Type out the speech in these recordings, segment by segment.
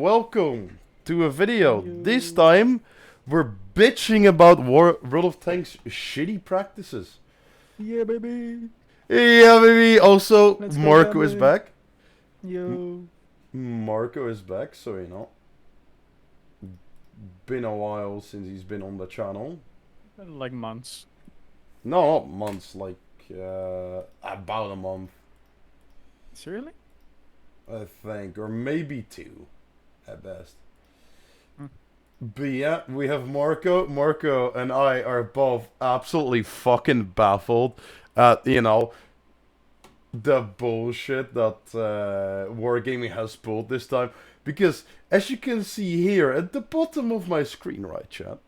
welcome to a video. This time, we're bitching about World of Tanks shitty practices. Yeah, baby. Yeah, baby. Also, Let's go, Marco is gambling. back. Yo. Marco is back, so you know. Been a while since he's been on the channel. Like months. No, not months, like about a month, Seriously? I think, or maybe 2 at best. Hmm. But yeah, we have Marco. Marco and I are both absolutely fucking baffled at, you know, the bullshit that Wargaming has pulled this time. Because, as you can see here at the bottom of my screen, right, chat,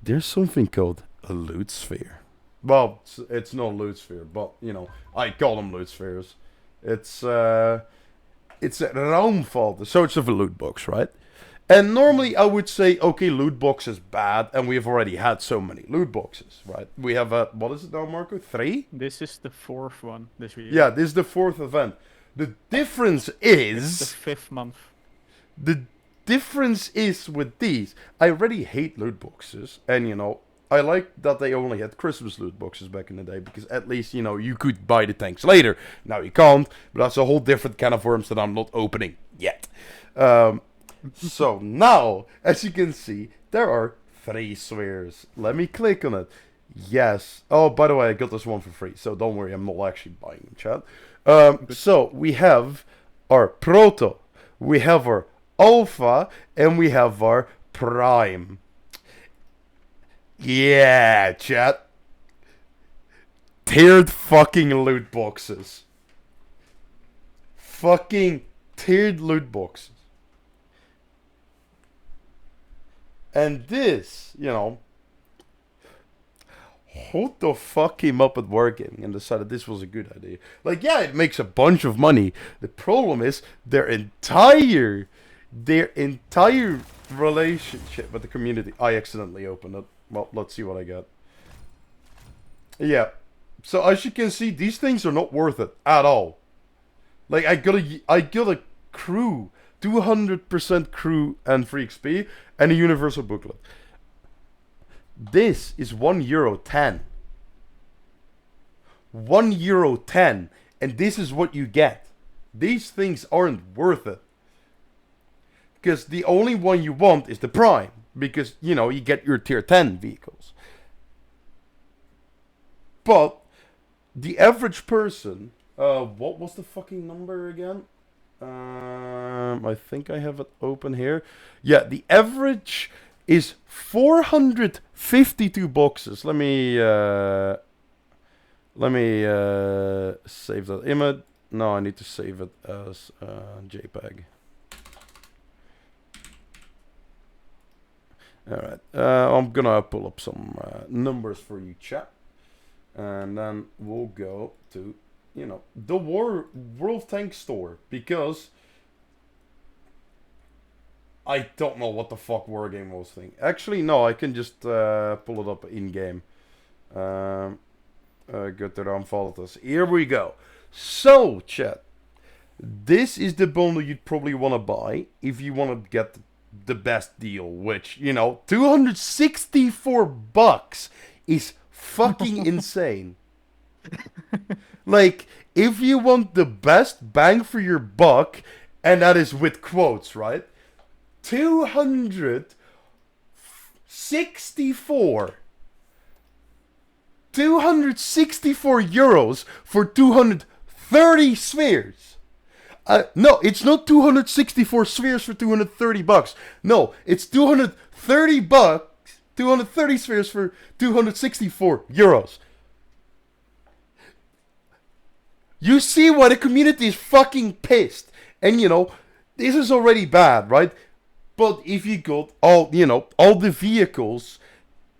there's something called a loot sphere. Well, it's not loot sphere, but, you know, I call them loot spheres. It's a raumfolder, so it's a loot box, right? And normally I would say, okay, loot box is bad, and we've already had so many loot boxes, right? We have what is it now, Marco? 3? This is the 4th one this year. Yeah, this is the 4th event. The difference It's the is... 5th month. The difference is with these, I already hate loot boxes, and you know, I like that they only had Christmas loot boxes back in the day, because at least, you know, you could buy the tanks later. Now you can't, but that's a whole different can of worms that I'm not opening yet. So now, as you can see, there are 3 spheres. Let me click on it. Yes. Oh, by the way, I got this one for free, so don't worry, I'm not actually buying it, chat. So we have our Proto, we have our Alpha, and we have our Prime. Yeah, chat. Tiered fucking loot boxes. Fucking tiered loot boxes. And this, you know, who the fuck came up with Wargaming and decided this was a good idea? Like, yeah, it makes a bunch of money. The problem is their entire relationship with the community. I accidentally opened it. Well, let's see what I got. Yeah. So as you can see, these things are not worth it at all. Like, I got a crew, 200% crew and free XP, and a universal booklet. This is €1.10. €1.10, and this is what you get. These things aren't worth it. Because the only one you want is the Prime. Because, you know, you get your tier 10 vehicles. But the average person, what was the fucking number again? I think I have it open here. Yeah, the average is 452 boxes. Let me save that image. No, I need to save it as JPEG. Alright, I'm gonna pull up some numbers for you, chat. And then we'll go to, you know, the World Tank store. Because I don't know what the fuck Wargame was thinking. Actually, no, I can just pull it up in-game. Go to the Unfolders. Here we go. So, chat. This is the bundle you'd probably want to buy if you want to get the best deal, which, you know, $264 is fucking insane. Like, if you want the best bang for your buck, and that is with quotes, right? 264 euros for 230 spheres. No, it's not 264 spheres for $230. No, it's 230 spheres for 264 euros. You see why the community is fucking pissed. And, you know, this is already bad, right? But if you got all, you know, all the vehicles,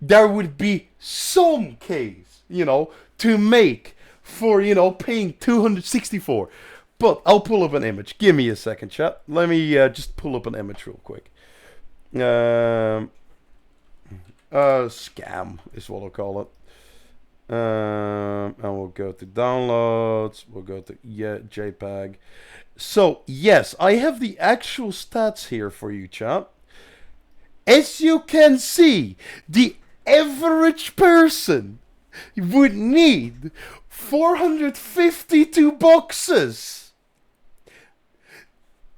there would be some case, you know, to make for, you know, paying 264. But I'll pull up an image. Give me a second, chat. Let me just pull up an image real quick. Scam is what I'll call it. And we'll go to downloads. We'll go to JPEG. So, yes, I have the actual stats here for you, chat. As you can see, the average person would need 452 boxes.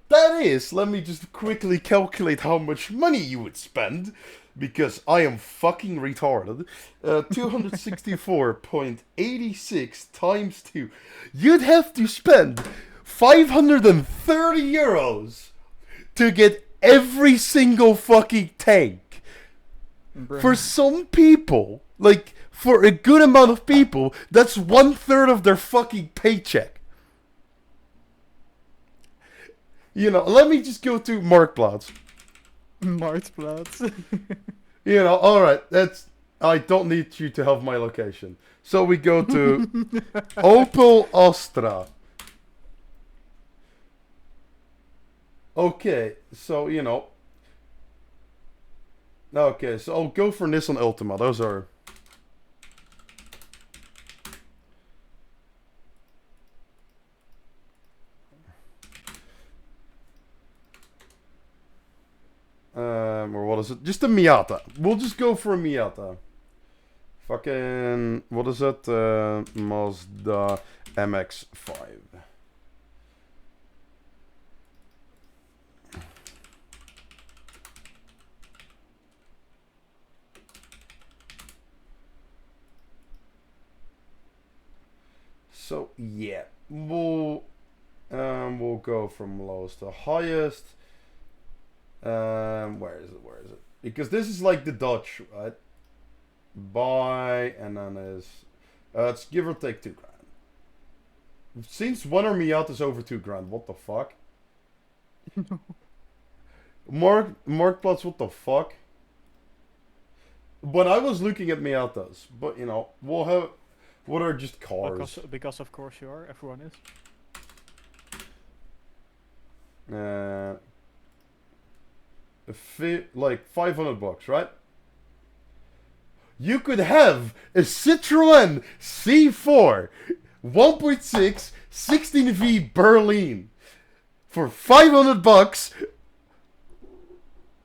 That is, let me just quickly calculate how much money you would spend, because I am fucking retarded. 264.86 times 2. You'd have to spend 530 euros to get every single fucking tank. Bruh. For some people, like, for a good amount of people, that's 1/3 of their fucking paycheck. You know, let me just go to Marktplaats. Marktplaats. You know, alright, that's... I don't need you to have my location. So we go to Opel Astra. Okay, so, you know... Okay, so I'll go for Nissan Altima. Those are... or what is it? Just a Miata. We'll just go for a Miata. Fucking... What is it? Mazda MX-5. So, yeah. We'll go from lowest to highest. Where is it? Because this is like the Dutch, right? Buy, and then it's give or take 2 grand. Since when are Miatas over 2 grand? What the fuck? Marktplaats, what the fuck? When I was looking at Miatas, but you know, we'll have... What are just cars? Because of course you are. Everyone is. Like 500 bucks, right? You could have a Citroën C4 1.6 16V Berlin for 500 bucks,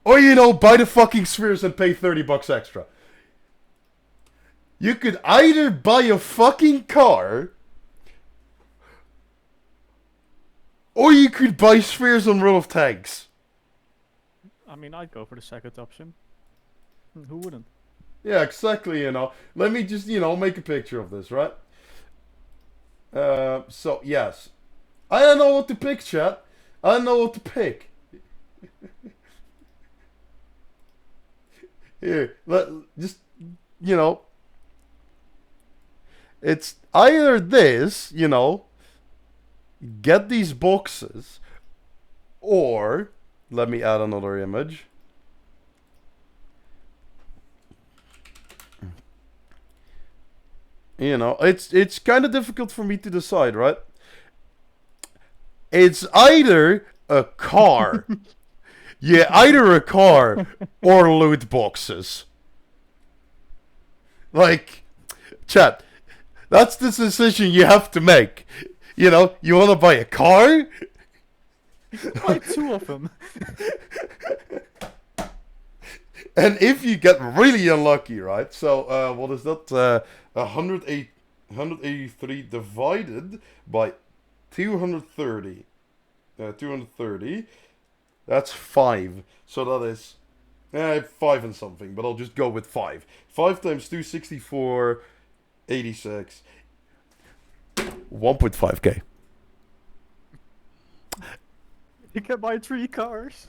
or you know, buy the fucking spheres and pay 30 bucks extra. You could either buy a fucking car, or you could buy spheres on World of Tanks. I mean, I'd go for the second option. Who wouldn't? Yeah, exactly, you know. Let me just, you know, make a picture of this, right? So, yes. I don't know what to pick, chat. I don't know what to pick. Here, just, you know. It's either this, you know, get these boxes, or, let me add another image. You know, it's kind of difficult for me to decide, right? It's either a car. Yeah, either a car or loot boxes. Like, chat, that's the decision you have to make. You know, you want to buy a car? Buy 2 of them. And if you get really unlucky, right? So, what is that? 183 divided by 230. 230. That's 5. So that is 5 and something, but I'll just go with 5. 5 times 264, 86. 1.5k. You can buy 3 cars.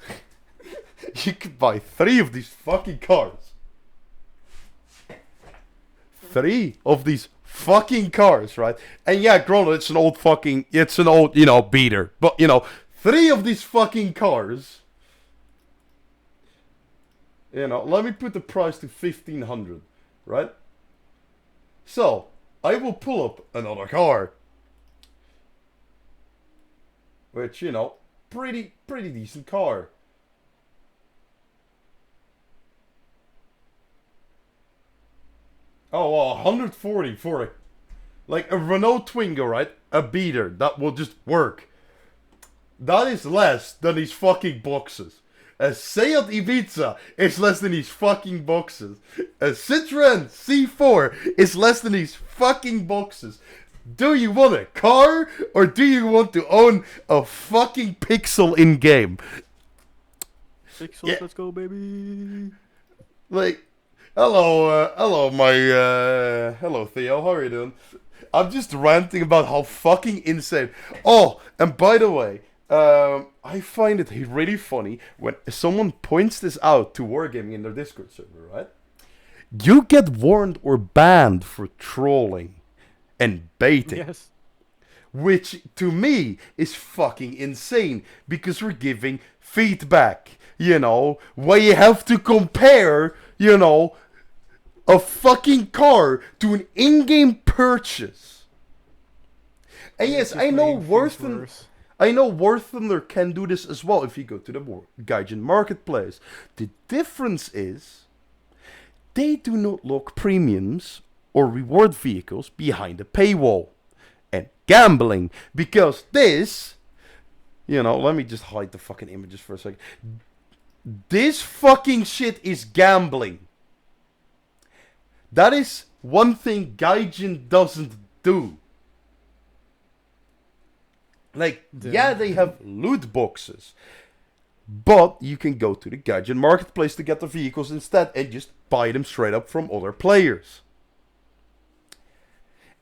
You could buy 3 of these fucking cars. 3 of these fucking cars, right? And yeah, granted, it's an old, you know, beater. But, you know, 3 of these fucking cars. You know, let me put the price to 1,500, right? So, I will pull up another car. Which, you know, pretty decent car. Oh, well, 140 for it. Like a Renault Twingo, right? A beater that will just work. That is less than these fucking boxes. A Seat Ibiza is less than these fucking boxes. A Citroen C4 is less than these fucking boxes. Do you want a car or do you want to own a fucking pixel in game? Pixels, Yeah. let's go, baby. Like, hello, hello, Theo. How are you doing? I'm just ranting about how fucking insane. Oh, and by the way, I find it really funny when someone points this out to Wargaming in their Discord server, right? You get warned or banned for trolling and baiting. Yes. Which, to me, is fucking insane. Because we're giving feedback. You know, where you have to compare, you know, a fucking car to an in-game purchase. And yes, I know War Thunder can do this as well if you go to the Gaijin Marketplace. The difference is, they do not lock premiums or reward vehicles behind a paywall. And gambling, because this, you know, let me just hide the fucking images for a second. This fucking shit is gambling. That is one thing Gaijin doesn't do. Like, yeah, they have loot boxes. But you can go to the Gaijin Marketplace to get the vehicles instead and just buy them straight up from other players.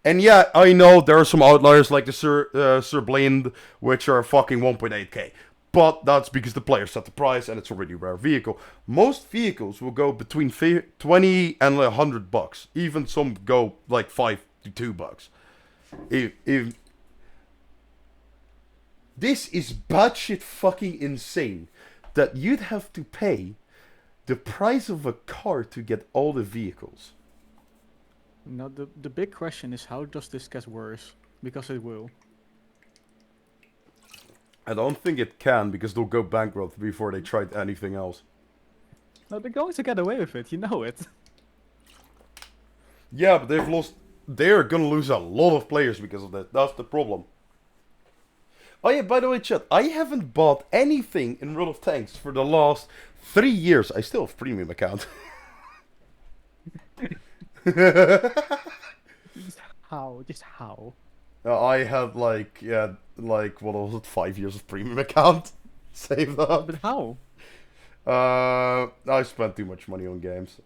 And yeah, I know there are some outliers like the Sir Blind, which are fucking 1.8k. But that's because the player set the price and it's already a rare vehicle. Most vehicles will go between 20 and $100. Even some go like 5 to $2. If this is batshit fucking insane that you'd have to pay the price of a car to get all the vehicles. Now the big question is, how does this get worse? Because it will. I don't think it can, because they'll go bankrupt before they tried anything else. No, they're going to get away with it, you know it. Yeah, but they're gonna lose a lot of players because of that. That's the problem. Oh yeah, by the way, chat, I haven't bought anything in World of Tanks for the last 3 years. I still have premium account. How? Just how? I had like what was it, 5 years of premium account saved up. But how? I spent too much money on games.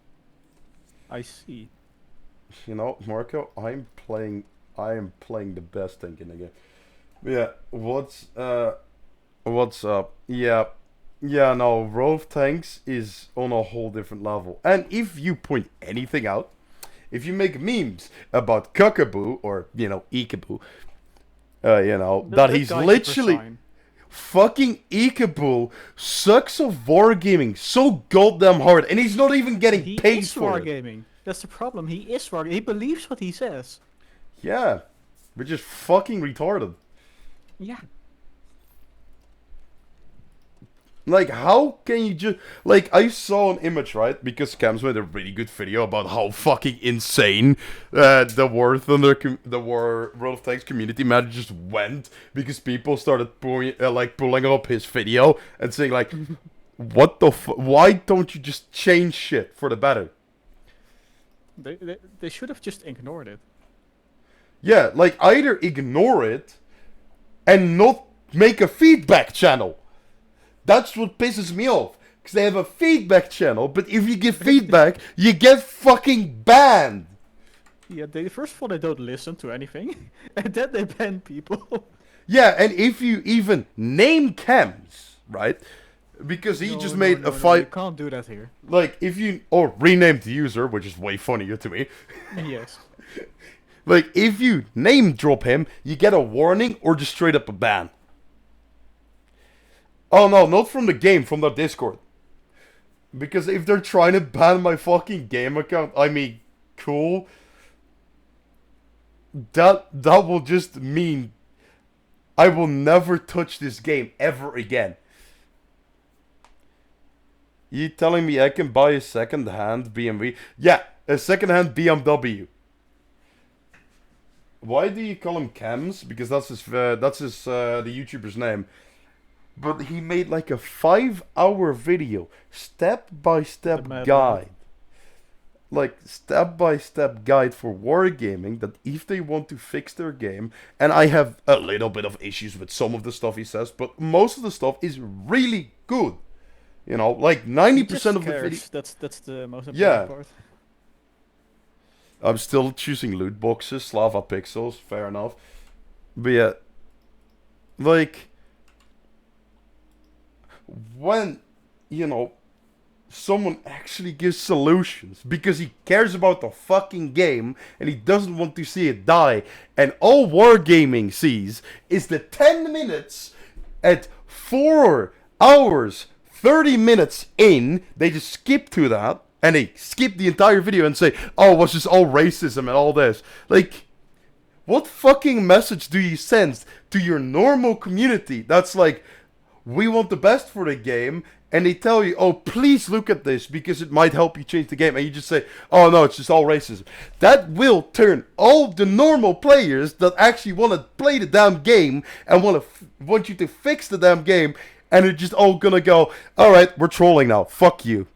I see. You know, Marco, I am playing the best tank in the game. Yeah, what's up? Yeah, no, World of Tanks is on a whole different level. And if you point anything out, if you make memes about Cuckaboo or, you know, Ikaboo, you know, that he's literally fucking Ikaboo sucks off Wargaming so goddamn hard, and he's not even getting paid for it. Wargaming. That's the problem. He is Wargaming. He believes what he says. Yeah, which is fucking retarded. Yeah. Like, how can you just... Like, I saw an image, right? Because Cam's made a really good video about how fucking insane the War Thunder... the World of Tanks community manager just went. Because people started pulling up his video and saying, like... What the why don't you just change shit for the better? They should have just ignored it. Yeah, like, either ignore it and not make a feedback channel. That's what pisses me off. Because they have a feedback channel, but if you give feedback, you get fucking banned. Yeah, first of all, they don't listen to anything. And then they ban people. Yeah, and if you even name Chems, right? Because he just made a fight. You can't do that here. Like, if you... Or rename the user, which is way funnier to me. Yes. Like, if you name drop him, you get a warning or just straight up a ban. Oh no, not from the game, from their Discord. Because if they're trying to ban my fucking game account, I mean, cool. That will just mean I will never touch this game ever again. You telling me I can buy a second-hand BMW? Yeah, A secondhand BMW. Why do you call him Cams? Because that's his the YouTuber's name. But he made like a 5-hour video, step-by-step guide. Like step-by-step guide for wargaming, that if they want to fix their game, and I have a little bit of issues with some of the stuff he says, but most of the stuff is really good. You know, like 90% of the video. That's the most important part. I'm still choosing loot boxes, lava pixels, fair enough. But yeah, like, when, you know, someone actually gives solutions because he cares about the fucking game and he doesn't want to see it die, and all Wargaming sees is the 10 minutes at 4 hours, 30 minutes in, they just skip to that, and they skip the entire video and say, oh, it was just all racism and all this. Like, what fucking message do you send to your normal community that's like, we want the best for the game, and they tell you, oh, please look at this because it might help you change the game, and you just say, oh no, it's just all racism. That will turn all the normal players that actually want to play the damn game and want you to fix the damn game, and they're just all gonna go, alright, we're trolling now, fuck you.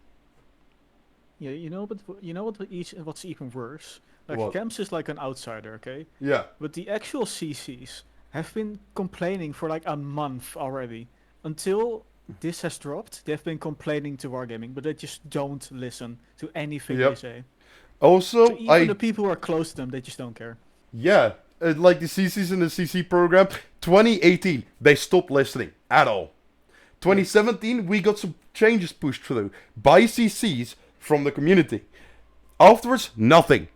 Yeah, what's even worse? Like, What? Camps is like an outsider, okay? Yeah. But the actual CCs have been complaining for like a month already. Until this has dropped, they've been complaining to Wargaming, but they just don't listen to anything they say. Also, so even the people who are close to them, they just don't care. Yeah, like the CCs in the CC program, 2018, they stopped listening at all. 2017, we got some changes pushed through by CCs from the community. Afterwards, nothing.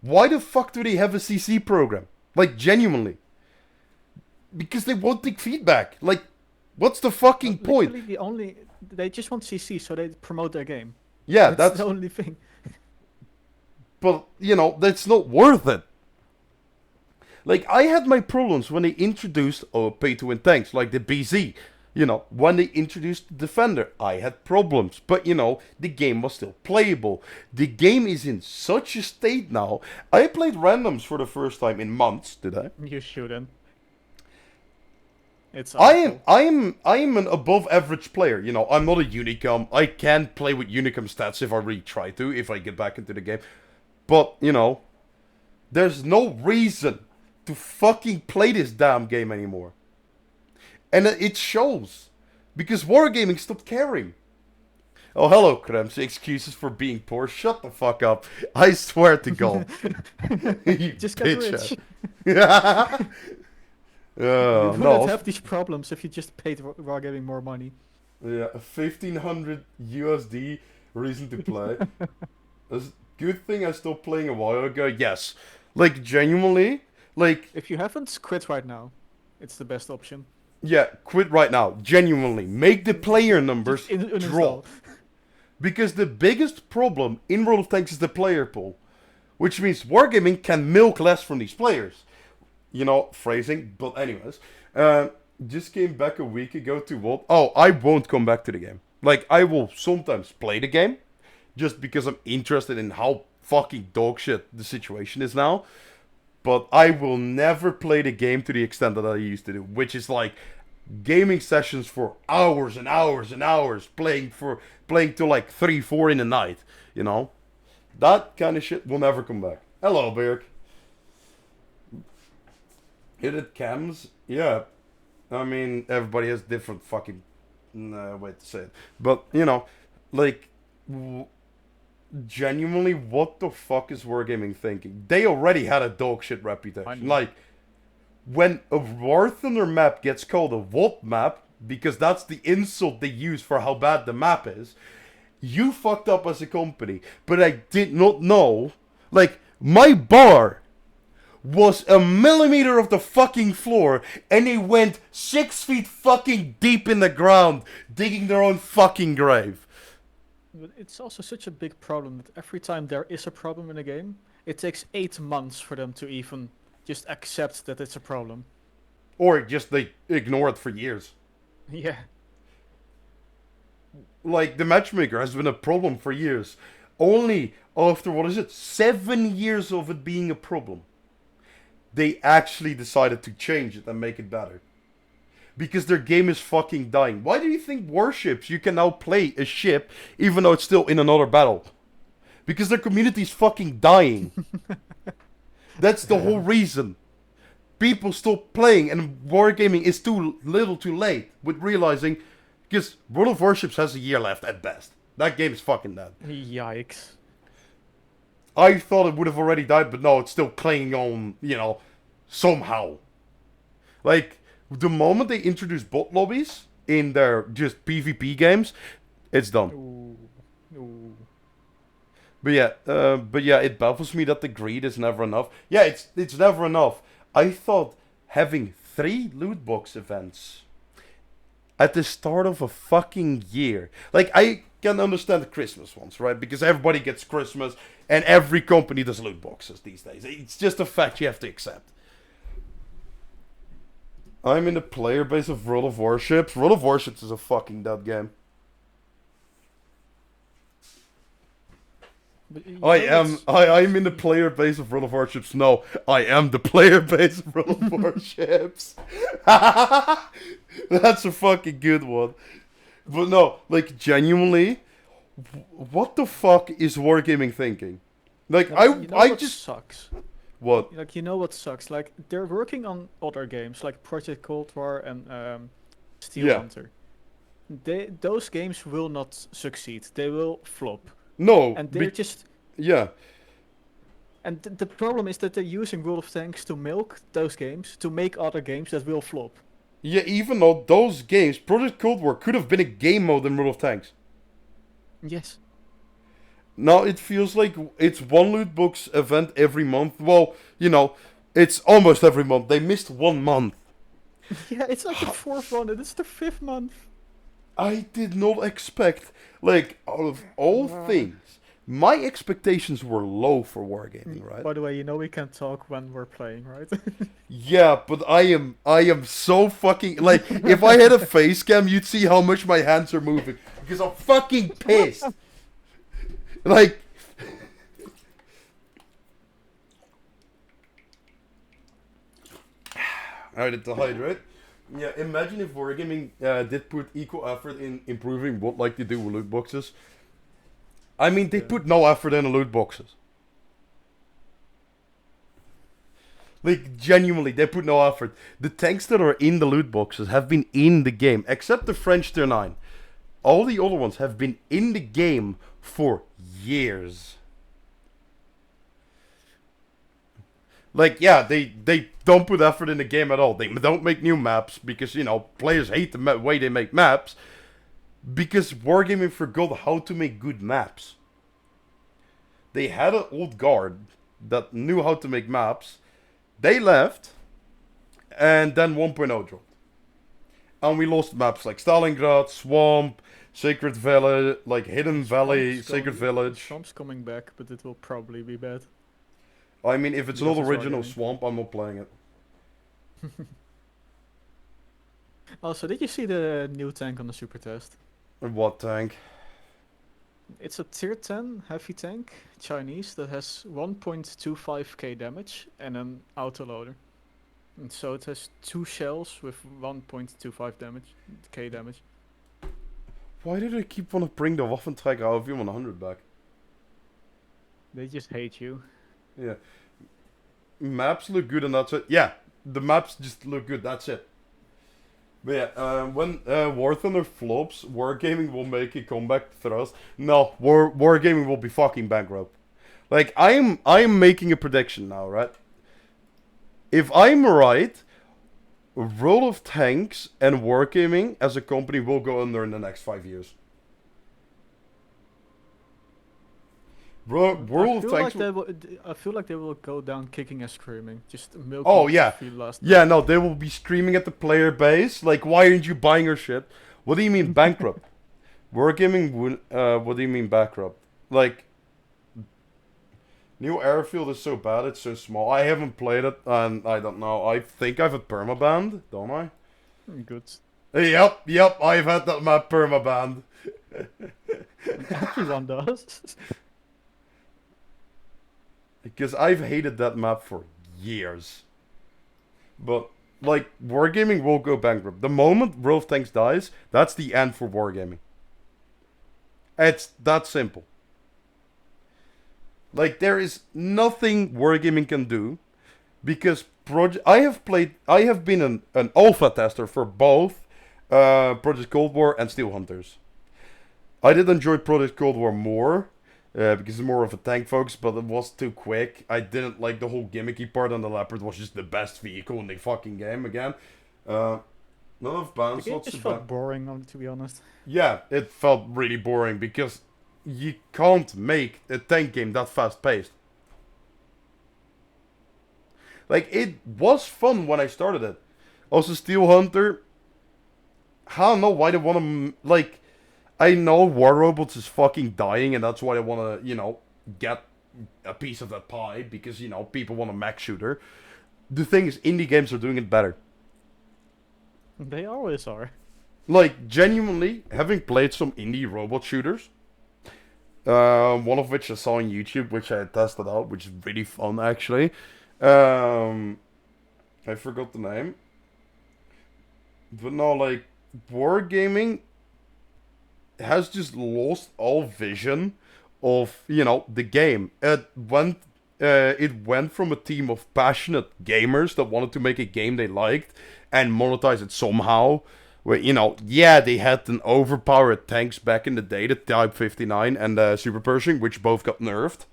Why the fuck do they have a CC program? Like, genuinely. Because they won't take feedback. Like, what's the fucking point? They just want CC so they promote their game. Yeah, that's the only thing. But, you know, that's not worth it. Like, I had my problems when they introduced pay-to-win tanks, like the BZ. You know, when they introduced the Defender, I had problems. But, you know, the game was still playable. The game is in such a state now. I played randoms for the first time in months, did I? You shouldn't. It's I am an above average player, you know, I'm not a Unicum. I can play with Unicum stats if I really try to, if I get back into the game. But, you know, there's no reason to fucking play this damn game anymore. And it shows. Because Wargaming stopped caring. Oh, hello, Krems. Excuses for being poor. Shut the fuck up. I swear to God. You just get rich. You wouldn't have these problems if you just paid Wargaming more money. Yeah, 1500 USD reason to play. It's a good thing I stopped playing a while ago. Yes. Like, genuinely, like... If you haven't, quit right now. It's the best option. Yeah, quit right now. Genuinely. Make the player numbers drop. Because the biggest problem in World of Tanks is the player pool. Which means Wargaming can milk less from these players. You know, phrasing, but anyways. Just came back a week ago to what? Oh, I won't come back to the game. Like, I will sometimes play the game. Just because I'm interested in how fucking dogshit the situation is now. But I will never play the game to the extent that I used to do. Which is like gaming sessions for hours and hours and hours. Playing till like 3, 4 in the night. You know? That kind of shit will never come back. Hello, Birk. Hit it cams? Yeah. I mean, everybody has different fucking way to say it. But, you know, like, genuinely, what the fuck is Wargaming thinking? They already had a dog shit reputation. Like, when a War Thunder map gets called a WOT map, because that's the insult they use for how bad the map is, you fucked up as a company. But I did not know, like, my bar was a millimeter of the fucking floor, and they went 6 feet fucking deep in the ground, digging their own fucking grave. But it's also such a big problem that every time there is a problem in a game, it takes 8 months for them to even just accept that it's a problem. Or just they ignore it for years. Yeah. Like, the matchmaker has been a problem for years. only after, what is it, 7 years of it being a problem, they actually decided to change it and make it better. Because their game is fucking dying. Why do you think warships, you can now play a ship even though it's still in another battle? Because their community is fucking dying. That's the whole reason. People stop playing, and Wargaming is too little too late with realizing, because World of Warships has a year left at best. That game is fucking dead. Yikes. I thought it would have already died, but no, it's still clinging on, somehow. Like, the moment they introduce bot lobbies in their just PvP games, it's done. Ooh. But yeah, it baffles me that the greed is never enough. Yeah, it's never enough. I thought having 3 loot box events at the start of a fucking year. Like, I can understand the Christmas ones, right? Because everybody gets Christmas and every company does loot boxes these days. It's just a fact you have to accept. I'm in the player base of World of Warships. World of Warships is a fucking dead game. I'm in the player base of World of Warships. No, I am the player base of World of Warships. That's a fucking good one. But no, like, genuinely, what the fuck is Wargaming thinking? Like, I just sucks. What? Like, what sucks? Like, they're working on other games like Project Cold War and Steel Hunter. Those games will not succeed. They will flop. No, and they're just... Yeah. And the problem is that they're using World of Tanks to milk those games to make other games that will flop. Yeah, even though those games, Project Cold War, could have been a game mode in World of Tanks. Yes. Now it feels like it's one loot box event every month. Well, it's almost every month. They missed 1 month. Yeah, it's like the 4th one and it's the 5th month. I did not expect, like, out of all things, my expectations were low for Wargaming, right? By the way, we can talk when we're playing, right? Yeah, but I am so fucking, like, if I had a face cam, you'd see how much my hands are moving. Because I'm fucking pissed. Like... I had to hydrate. Yeah, imagine if Wargaming did put equal effort in improving what like they do with loot boxes. I mean, they put no effort in the loot boxes. Like, genuinely, they put no effort. The tanks that are in the loot boxes have been in the game, except the French Tier 9. All the other ones have been in the game for years. Like, yeah, they don't put effort in the game at all. They don't make new maps because, players hate the way they make maps. Because Wargaming forgot how to make good maps. They had an old guard that knew how to make maps. They left. And then 1.0 dropped. And we lost maps like Stalingrad, Swamp, Sacred Valley, like Hidden Valley, Sacred Village. Swamp's coming back, but it will probably be bad. I mean, if it's not original Swamp, I'm not playing it. Also, did you see the new tank on the super test? What tank? It's a tier 10 heavy tank, Chinese, that has 1.25k damage and an autoloader. And so it has 2 shells with 1.25 k damage. Why do they keep wanting to bring the Waffenträger AV 100 back? They just hate you. Yeah. Maps look good and that's it. Yeah, the maps just look good, that's it. But yeah, when War Thunder flops, Wargaming will make a comeback thrust. No, Wargaming will be fucking bankrupt. Like, I'm making a prediction now, right? If I'm right, World of Tanks and Wargaming as a company will go under in the next 5 years. World of Tanks. I feel like they will go down kicking and screaming. Just milking. Oh yeah, yeah. No, they will be screaming at the player base like, "Why aren't you buying our shit?" What do you mean bankrupt? Wargaming will. What do you mean bankrupt? Like, new airfield is so bad. It's so small. I haven't played it, and I don't know. I think I've had permabanned, don't I? Good. Yep. I've had that map permabanned. Everyone does. Because I've hated that map for years. But, like, Wargaming will go bankrupt. The moment World of Tanks dies, that's the end for Wargaming. It's that simple. Like, there is nothing Wargaming can do because I have been an alpha tester for both Project Cold War and Steel Hunters. I did enjoy Project Cold War more because it's more of a tank focus, but it was too quick. I didn't like the whole gimmicky part, and the Leopard was just the best vehicle in the fucking game again. Uh, None of The bounce, game lots just of felt boring, to be honest. Yeah, it felt really boring because you can't make a tank game that fast paced. Like, it was fun when I started it. Also, Steel Hunter, I don't know why they want to, like, I know War Robots is fucking dying, and that's why they want to, get a piece of that pie, because, people want a mech shooter. The thing is, indie games are doing it better. They always are. Like, genuinely, having played some indie robot shooters, one of which I saw on YouTube, which I tested out, which is really fun, actually. I forgot the name. But no, like, Wargaming has just lost all vision of the game. It went from a team of passionate gamers that wanted to make a game they liked and monetize it somehow. Where yeah, they had an overpowered tanks back in the day, the Type 59 and the Super Pershing, which both got nerfed,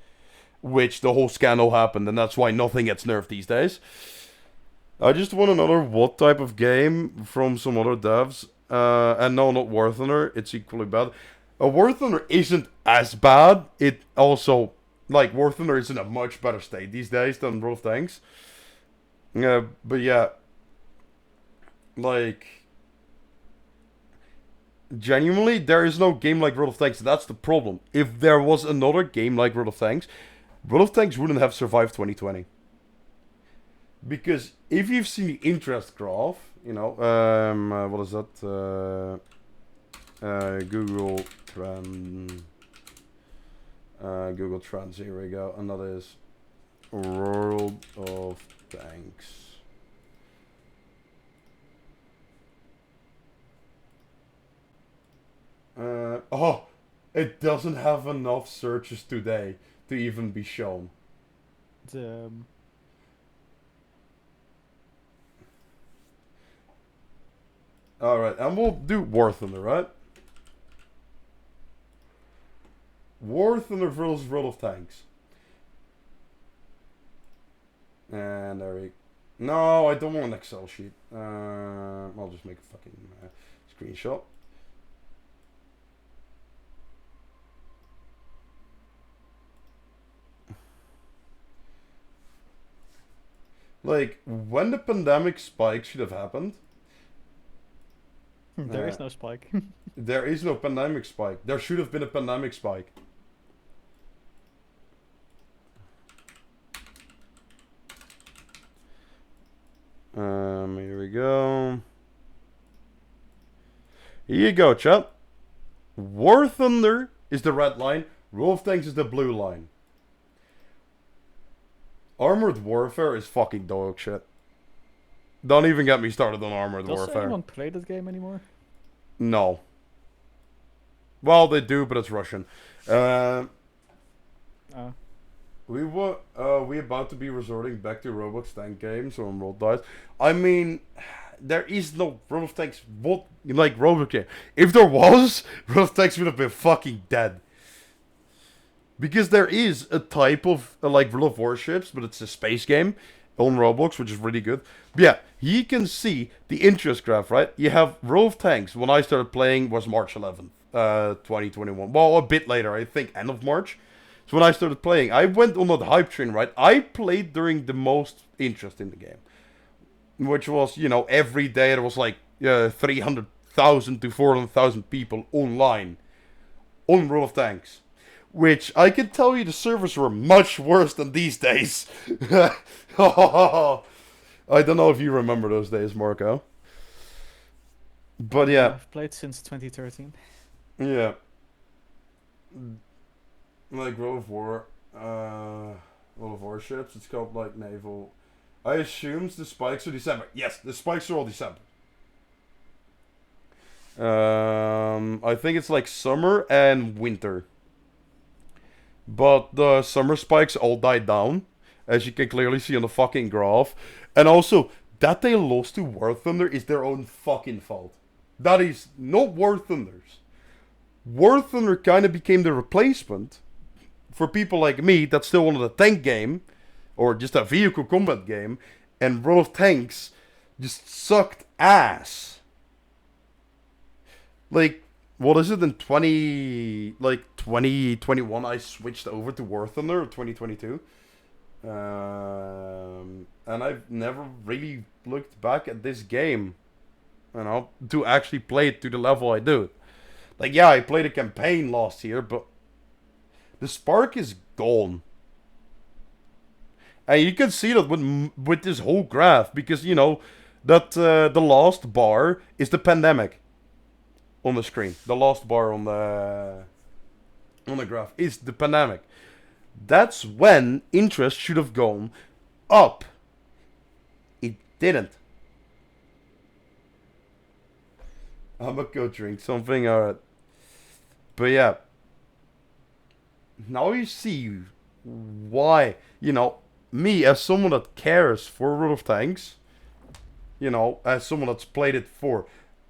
which the whole scandal happened, and that's why nothing gets nerfed these days. I just want another what type of game from some other devs. And no, not War Thunder. It's equally bad. War Thunder isn't as bad. It also, like, War Thunder is in a much better state these days than World of Tanks. But yeah, like, genuinely, there is no game like World of Tanks. That's the problem. If there was another game like World of Tanks wouldn't have survived 2020. Because if you've seen the interest graph, what is that? Google Trend. Google Trends, here we go. And that is World of Tanks. Oh, it doesn't have enough searches today to even be shown. Alright, and we'll do War Thunder, right? War Thunder versus World of Tanks. And there we... No, I don't want an Excel sheet. I'll just make a fucking screenshot. Like, when the pandemic spike should have happened... There is no spike. There is no pandemic spike. There should have been a pandemic spike. Here we go. Here you go, chat. War Thunder is the red line. World of Tanks is the blue line. Armored Warfare is fucking dog shit. Don't even get me started on Armored Does Warfare. anyone play that game anymore? No. Well, they do, but it's Russian. We about to be resorting back to Roblox tank games on World Dice. I mean, there is no World of Tanks. What, like, Roblox game? If there was, World of Tanks would have been fucking dead. Because there is a type of, like, World of Warships, but it's a space game on Roblox, which is really good. But yeah, you can see the interest graph, right? You have World of Tanks. When I started playing was March 11th, 2021. Well, a bit later, I think, end of March. So when I started playing, I went on that hype train, right? I played during the most interest in the game. Which was, every day there was like 300,000 to 400,000 people online on World of Tanks. Which, I can tell you the servers were much worse than these days. I don't know if you remember those days, Marco. But yeah. I've played since 2013. Yeah. Like World of War. All of our ships. It's called like naval. I assume the spikes are December. Yes, the spikes are all December. I think it's like summer and winter. But the summer spikes all died down, as you can clearly see on the fucking graph. And also, that they lost to War Thunder is their own fucking fault. That is not War Thunder's. War Thunder kind of became the replacement for people like me that still wanted a tank game, or just a vehicle combat game, and World of Tanks just sucked ass. Like, what is it in 2021 I switched over to War Thunder, or 2022. And I've never really looked back at this game, you know, to actually play it to the level I do. Like, yeah, I played a campaign last year, but the spark is gone. And you can see that with this whole graph, because, you know, that the last bar is the pandemic on the screen. The last bar on the graph is the pandemic. That's when interest should have gone up. It didn't. I'm gonna go drink something, alright. But yeah. Now you see why, you know, me as someone that cares for World of Tanks, you know, as someone that's played it for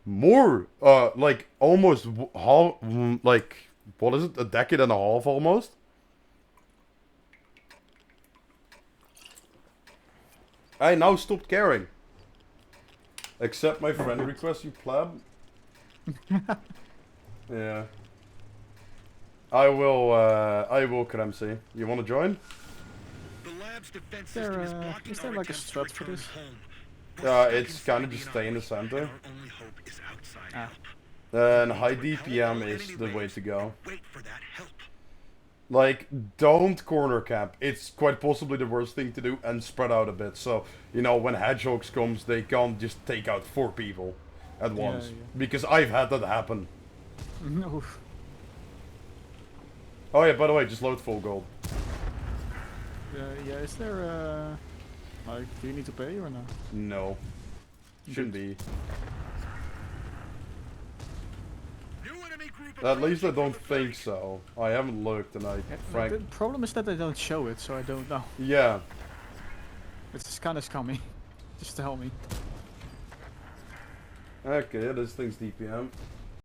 more, like almost half, like, what is it, a decade and a half almost? I now stopped caring. Accept my friend request, you pleb. Yeah. I will, Kremsy. You wanna join? Is there like a strat for this? It's kinda just stay in the center. Ah. And high DPM is the way to go. Like, don't corner camp. It's quite possibly the worst thing to do, and spread out a bit. So, you know, when Hedgehogs comes, they can't just take out 4 people at once. Yeah. Because I've had that happen. No. Oh yeah, by the way, just load full gold. Yeah, is there like, do you need to pay or no? No. Shouldn't be. At least I don't think so. I haven't looked, and The problem is that they don't show it, so I don't know. Yeah. It's kind of scummy. Just tell me. Okay, this thing's DPM.